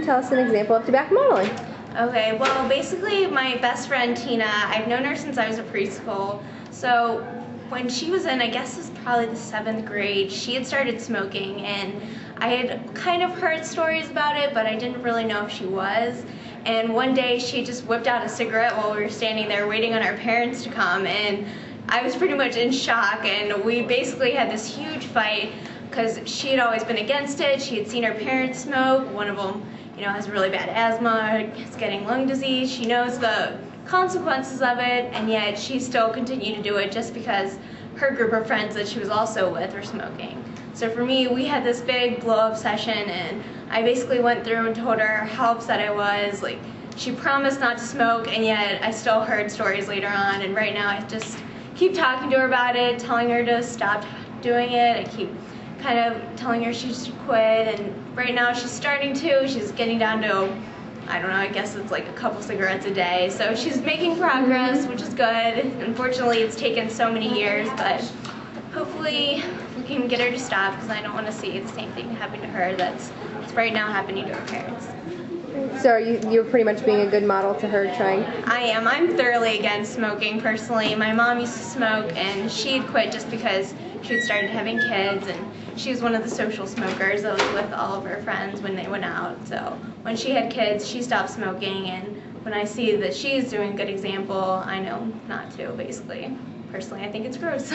and tell us an example of tobacco modeling. Okay, well, basically my best friend Tina, I've known her since I was in preschool. So when she was in, I guess it was probably the 7th grade, she had started smoking, and I had kind of heard stories about it, but I didn't really know if she was. And one day she just whipped out a cigarette while we were standing there waiting on our parents to come, and I was pretty much in shock, and we basically had this huge fight because she had always been against it. She had seen her parents smoke. One of them, has really bad asthma, is getting lung disease. She knows the consequences of it, and yet she still continued to do it just because her group of friends that she was also with were smoking. So for me, we had this big blow-up session, and I basically went through and told her how upset I was. Like, she promised not to smoke, and yet I still heard stories later on, and right now I just keep talking to her about it, telling her to stop doing it. I keep kind of telling her she should quit, and right now she's starting to. She's getting down to, I don't know, I guess it's like a couple cigarettes a day. So she's making progress, which is good. Unfortunately, it's taken so many years, but hopefully we can get her to stop, because I don't want to see the same thing happen to her that's right now happening to her parents. So you're pretty much being a good model to her, trying? I am. I'm thoroughly against smoking personally. My mom used to smoke, and she had quit just because she had started having kids, and she was one of the social smokers that was with all of her friends when they went out. So when she had kids, she stopped smoking, and when I see that she's doing a good example, I know not to, basically. Personally, I think it's gross.